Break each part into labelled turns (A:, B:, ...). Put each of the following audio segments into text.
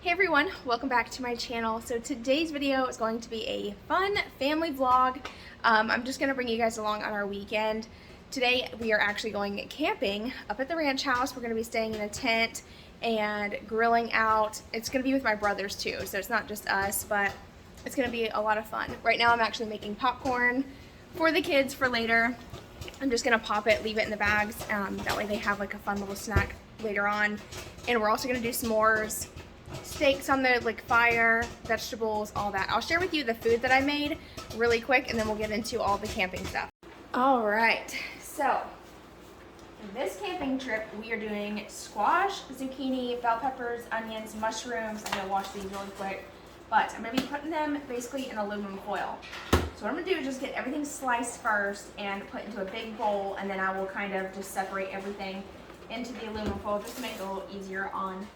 A: Hey everyone, welcome back to my channel. So today's video is going to be a fun family vlog. I'm just going to bring you guys along on our weekend. Today we are actually going camping up at the ranch house. We're going to be staying in a tent and grilling out. It's going to be with my brothers too, so it's not just us, but it's going to be a lot of fun. Right now I'm actually making popcorn for the kids for later. I'm just going to pop it, leave it in the bags. That way they have like a fun little snack later on. And we're also going to do s'mores, steaks on the fire, vegetables, all that. I'll share with you the food that I made really quick and then we'll get into all the camping stuff. All right, so for this camping trip we are doing squash, zucchini, bell peppers, onions, mushrooms. I'm gonna wash these really quick, but I'm gonna be putting them basically in aluminum foil. So what I'm gonna do is just get everything sliced first and put into a big bowl, and then I will kind of just separate everything into the aluminum foil just to make it a little easier on me.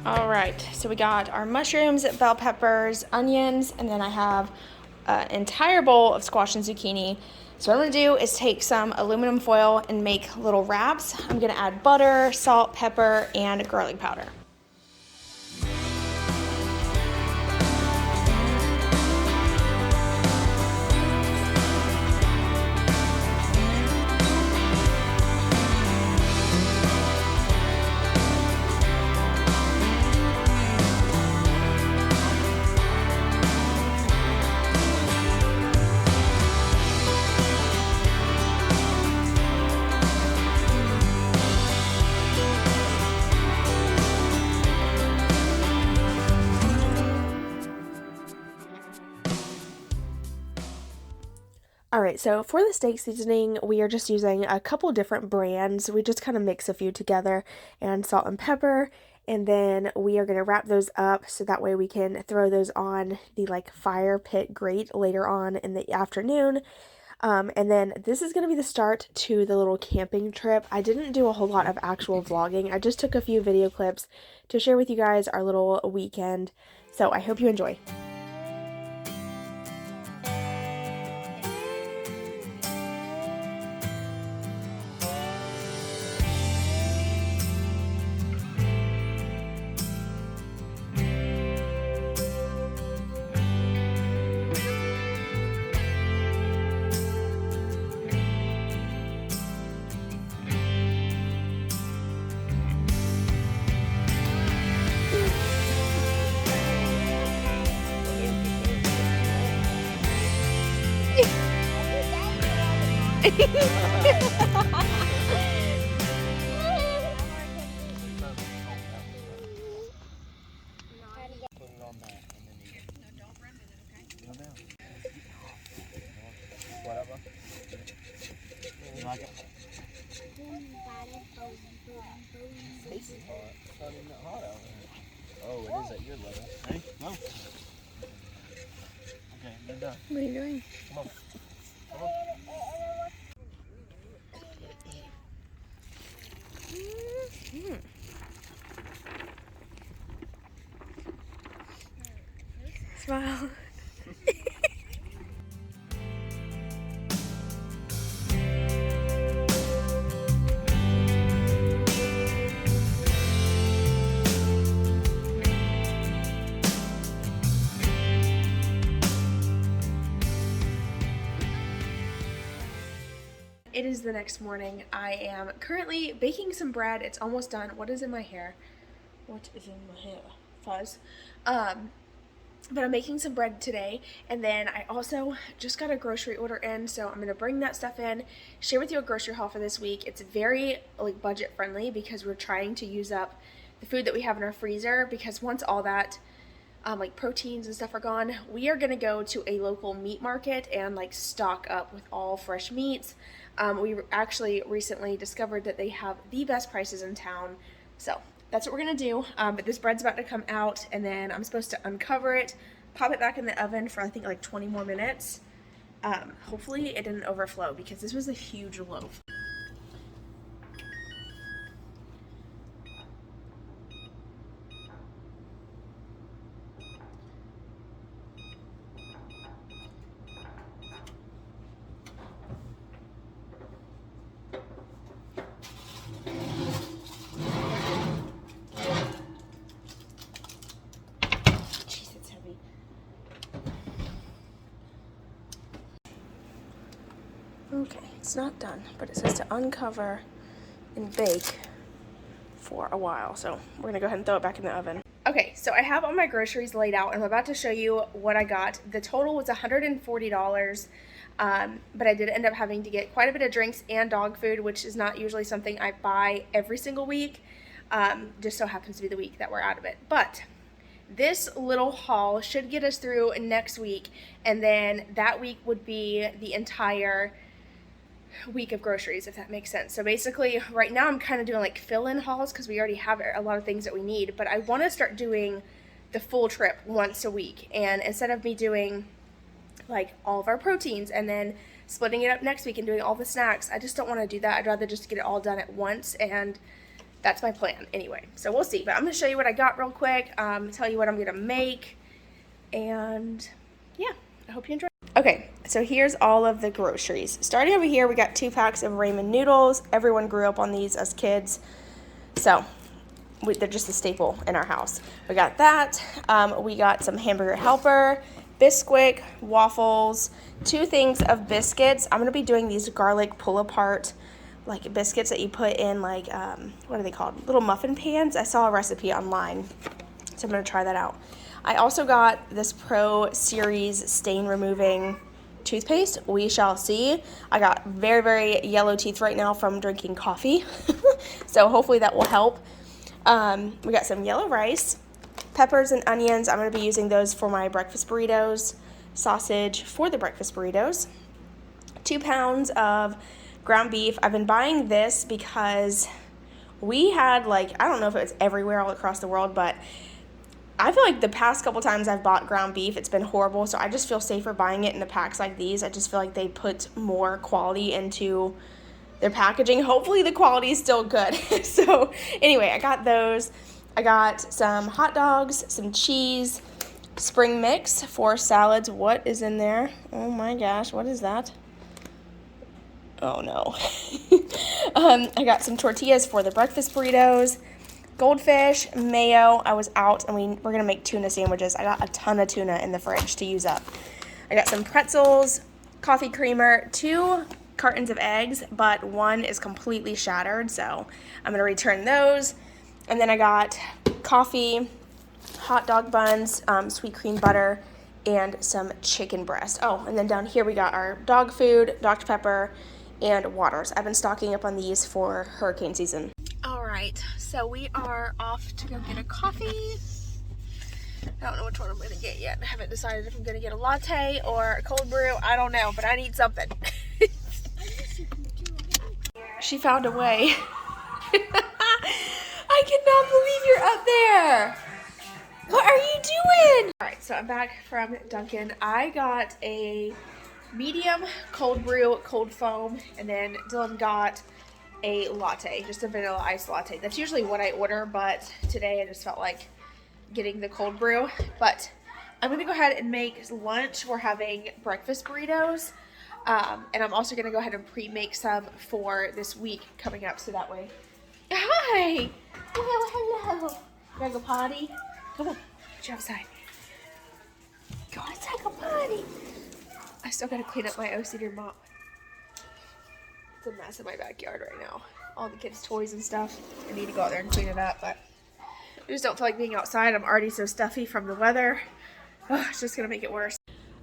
A: All right, so we got our mushrooms, bell peppers, onions, and then I have an entire bowl of squash and zucchini. So what I'm gonna do is take some aluminum foil and make little wraps. I'm gonna add butter, salt, pepper, and garlic powder. Alright, so for the steak seasoning, we are just using a couple different brands. We just kind of mix a few together and salt and pepper, and then we are going to wrap those up so that way we can throw those on the fire pit grate later on in the afternoon. And then this is going to be the start to the little camping trip. I didn't do a whole lot of actual vlogging. I just took a few video clips to share with you guys our little weekend. So I hope you enjoy.
B: Oh, it is at your level. Ready? Go. Okay, they're done.
A: What are you doing?
B: Come on. Come on.
A: Smile. It is the next morning. I am currently baking some bread. It's almost done. What is in my hair? What is in my hair? Fuzz. But I'm making some bread today, and then I also just got a grocery order in, so I'm gonna bring that stuff in, share with you a grocery haul for this week. It's very budget friendly because we're trying to use up the food that we have in our freezer, because once all that like proteins and stuff are gone, we are gonna go to a local meat market and like stock up with all fresh meats. We actually recently discovered that they have the best prices in town, so that's what we're gonna do. But this bread's about to come out, and then I'm supposed to uncover it, pop it back in the oven for I think like 20 more minutes. Hopefully it didn't overflow because this was a huge loaf. Okay, it's not done, but it says to uncover and bake for a while. So we're gonna go ahead and throw it back in the oven. Okay, so I have all my groceries laid out, and I'm about to show you what I got. The total was $140, but I did end up having to get quite a bit of drinks and dog food, which is not usually something I buy every single week. Just so happens to be the week that we're out of it. But this little haul should get us through next week, and then that week would be the entire week of groceries, if that makes sense. So basically right now I'm kind of doing like fill-in hauls because we already have a lot of things that we need, but I want to start doing the full trip once a week. And instead of me doing like all of our proteins and then splitting it up next week and doing all the snacks, I just don't want to do that. I'd rather just get it all done at once, and that's my plan anyway. So we'll see, but I'm going to show you what I got real quick, tell you what I'm going to make, and yeah, I hope you enjoy. Okay, so here's all of the groceries. Starting over here, we got 2 packs of ramen noodles. Everyone grew up on these as kids, so they're just a staple in our house. We got that. We got some hamburger helper, Bisquick, waffles, 2 things of biscuits. I'm gonna be doing these garlic pull-apart like biscuits that you put in like what are they called? Little muffin pans. I saw a recipe online, so I'm gonna try that out. I also got this Pro Series stain removing toothpaste. We shall see. I got very, very yellow teeth right now from drinking coffee. So hopefully that will help. We got some yellow rice, peppers and onions. I'm going to be using those for my breakfast burritos, sausage for the breakfast burritos, 2 pounds of ground beef. I've been buying this because we had like, I don't know if it was everywhere all across the world, but I feel like the past couple times I've bought ground beef, it's been horrible, so I just feel safer buying it in the packs like these. I just feel like they put more quality into their packaging. Hopefully the quality is still good. So anyway, I got those. I got some hot dogs, some cheese, spring mix for salads. What is in there? Oh my gosh, what is that? Oh no. I got some tortillas for the breakfast burritos, goldfish, mayo. I was out and we're going to make tuna sandwiches. I got a ton of tuna in the fridge to use up. I got some pretzels, coffee creamer, 2 cartons of eggs, but 1 is completely shattered, so I'm going to return those. And then I got coffee, hot dog buns, sweet cream butter, and some chicken breast. Oh, and then down here we got our dog food, Dr. Pepper, and waters. I've been stocking up on these for hurricane season. All right, so we are off to go get a coffee. I don't know which one I'm going to get yet. I haven't decided if I'm going to get a latte or a cold brew. I don't know, but I need something. She found a way. I cannot believe you're up there. What are you doing? All right, so I'm back from Dunkin'. I got a medium cold brew, cold foam, and then Dylan got a latte, just a vanilla iced latte. That's usually what I order, but today I just felt like getting the cold brew. But I'm gonna go ahead and make lunch. We're having breakfast burritos, and I'm also gonna go ahead and pre-make some for this week coming up, so that way. Hi! Hello. You gotta go potty? Come on, get you outside. Go outside, go potty. I still gotta clean up my OCD mop. It's a mess in my backyard right now. All the kids' toys and stuff. I need to go out there and clean it up, but I just don't feel like being outside. I'm already so stuffy from the weather. Oh, it's just gonna make it worse.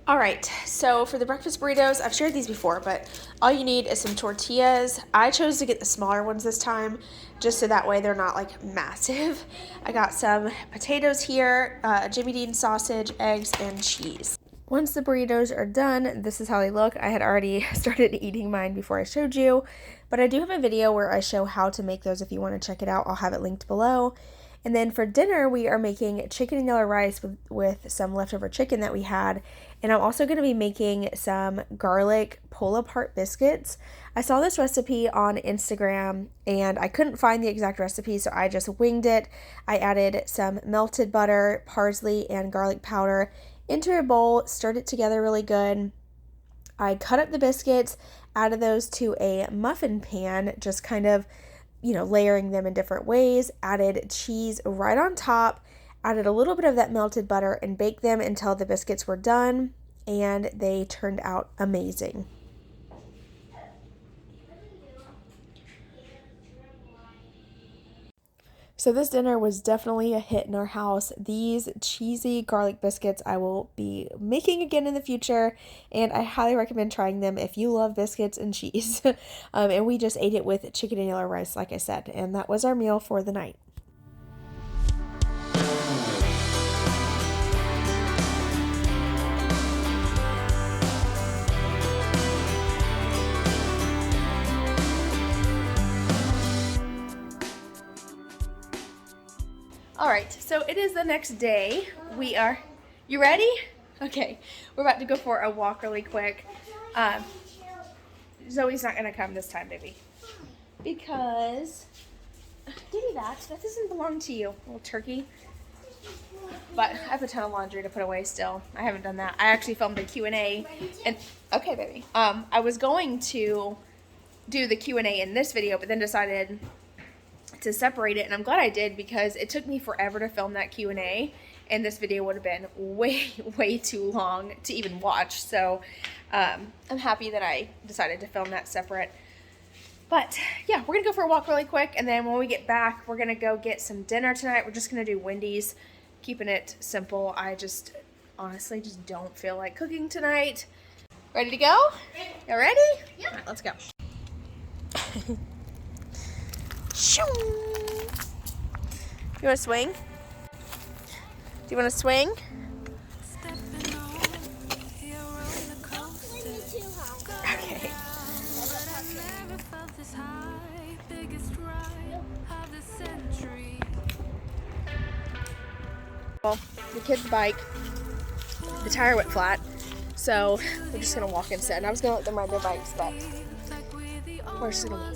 A: All right, so for the breakfast burritos, I've shared these before, but all you need is some tortillas. I chose to get the smaller ones this time, just so that way they're not like massive. I got some potatoes here, Jimmy Dean sausage, eggs, and cheese. Once the burritos are done, this is how they look. I had already started eating mine before I showed you, but I do have a video where I show how to make those if you want to check it out. I'll have it linked below. And then for dinner, we are making chicken and yellow rice with some leftover chicken that we had. And I'm also going to be making some garlic pull-apart biscuits. I saw this recipe on Instagram and I couldn't find the exact recipe, so I just winged it. I added some melted butter, parsley, and garlic powder into a bowl, stirred it together really good. I cut up the biscuits, added those to a muffin pan, just kind of layering them in different ways, added cheese right on top, added a little bit of that melted butter, and baked them until the biscuits were done, and they turned out amazing. So this dinner was definitely a hit in our house. These cheesy garlic biscuits I will be making again in the future, and I highly recommend trying them if you love biscuits and cheese. And we just ate it with chicken and yellow rice, like I said, and that was our meal for the night. All right, so it is the next day. You ready? Okay, we're about to go for a walk really quick. Zoe's not gonna come this time, baby. Because, give me that. That doesn't belong to you, little turkey. But I have a ton of laundry to put away still. I haven't done that. I actually filmed a Q&A. And, okay, baby. I was going to do the Q&A in this video, but then decided to separate it, and I'm glad I did because it took me forever to film that Q&A, and this video would have been way too long to even watch. So I'm happy that I decided to film that separate. But yeah, we're gonna go for a walk really quick, and then when we get back, we're gonna go get some dinner tonight. We're just gonna do Wendy's, keeping it simple. I just honestly just don't feel like cooking tonight. Ready to go? You ready? Yeah. All right, let's go. You want to swing? Do you want to swing? Okay. Well, the kid's bike, the tire went flat, so we're just going to walk instead. And I was going to let them ride their bikes, but we're just going to walk.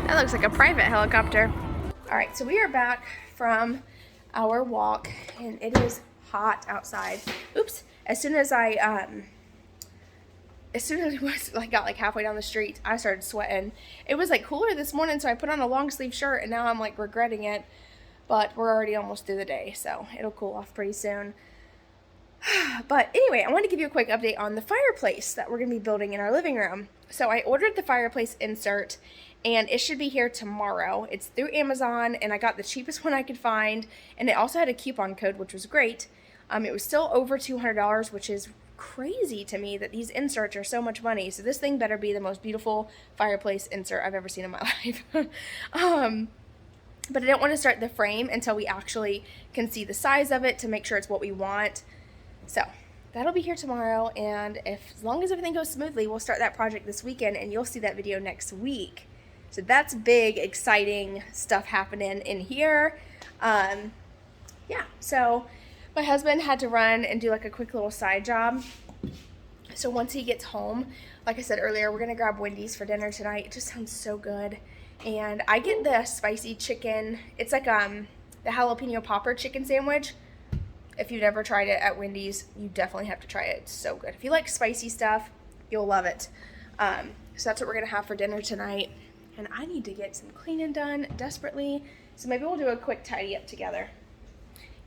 A: That looks like a private helicopter. All right, so we are back from our walk, and it is hot outside. Oops! As soon as I got like halfway down the street, I started sweating. It was like cooler this morning, so I put on a long sleeve shirt, and now I'm like regretting it. But we're already almost through the day, so it'll cool off pretty soon. But anyway, I want to give you a quick update on the fireplace that we're going to be building in our living room. So I ordered the fireplace insert, and it should be here tomorrow. It's through Amazon, and I got the cheapest one I could find, and it also had a coupon code, which was great. It was still over $200, which is crazy to me that these inserts are so much money. So this thing better be the most beautiful fireplace insert I've ever seen in my life. But I don't want to start the frame until we actually can see the size of it to make sure it's what we want. So that'll be here tomorrow, and as long as everything goes smoothly, we'll start that project this weekend, and you'll see that video next week. So that's big, exciting stuff happening in here. Yeah, so my husband had to run and do like a quick little side job. So once he gets home, like I said earlier, we're going to grab Wendy's for dinner tonight. It just sounds so good. And I get the spicy chicken. It's like the jalapeno popper chicken sandwich. If you've never tried it at Wendy's, you definitely have to try it. It's so good. If you like spicy stuff, you'll love it. So that's what we're going to have for dinner tonight. And I need to get some cleaning done desperately. So maybe we'll do a quick tidy up together.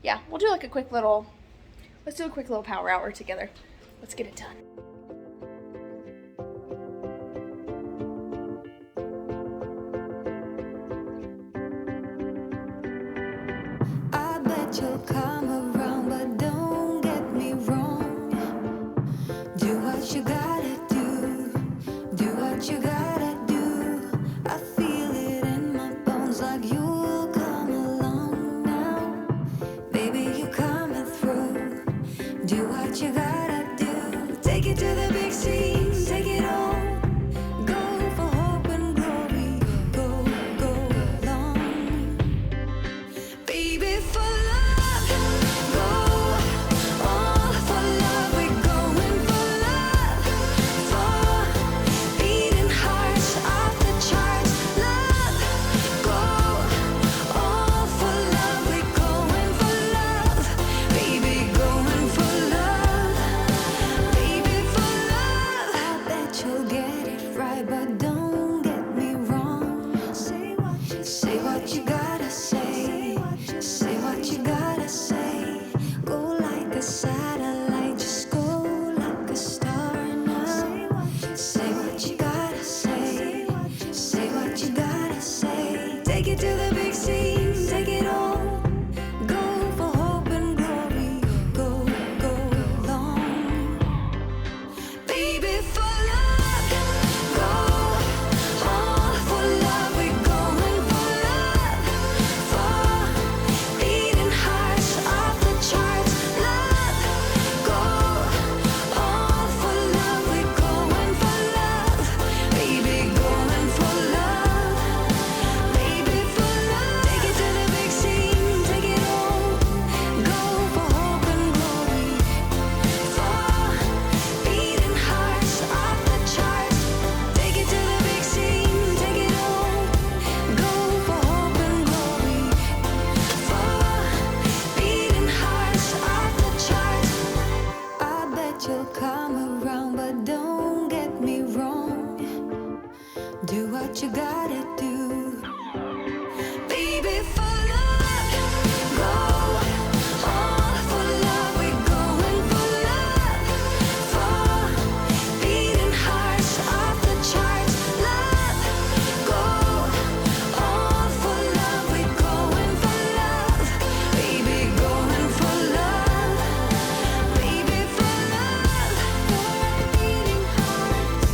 A: Yeah, we'll do like let's do a quick little power hour together. Let's get it done.
C: come around, but don't get me wrong. Do what you gotta do. Do what you gotta do. I feel it in my bones like you'll come along now. Baby, you coming through. Do what you gotta do. Take it to the big scene. Take it all. Go for hope and glory. Go, go long. Baby, for love. Go all for love. We're going for love. For beating hearts off the charts. Love. Go all for love. We're going for love. Baby, going for love. Baby, for love. I bet you'll get it right, but don't get me wrong. Say what you gotta say. Say what you gotta say. Go like a satellite, just go like a star now. Say what you gotta say. Say what you gotta say. Take it to the big scene, take it all. Go for hope and glory. Go, go long. Baby, for love. Go all for love. We're going for love. For beating hearts off the charts. Love. Go all for love. We're going for love. Baby, going for love. Baby, for love. Take it to the big scene. Take it all. Go for hope and glory. For beating hearts off the charts. Take it to the big scene. Take it all. Go for hope and glory. For beating hearts off the charts. I bet you'll come around, but don't get me wrong. Do what you gotta do. Baby, for love. Go all for love. We're going for love. For beating hearts off the charts. Love. Go all for love. We're going for love. Baby, going for love. Baby, for love. For beating hearts.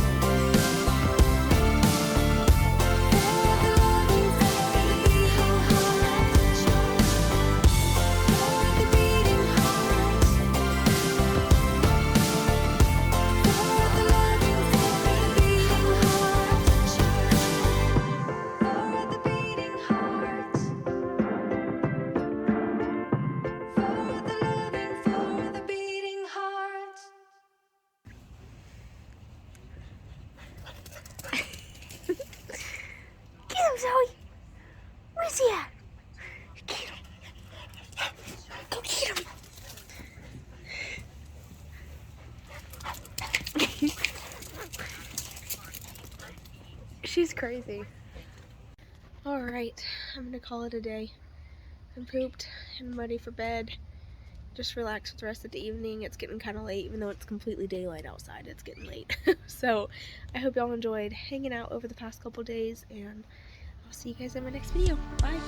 A: Get him, Zoe. Where's he at? Get him. Go get him. She's crazy. All right, I'm gonna call it a day. I'm pooped and I'm ready for bed. Just relax for the rest of the evening. It's getting kind of late, even though it's completely daylight outside. It's getting late. So I hope y'all enjoyed hanging out over the past couple days, and I'll see you guys in my next video. Bye.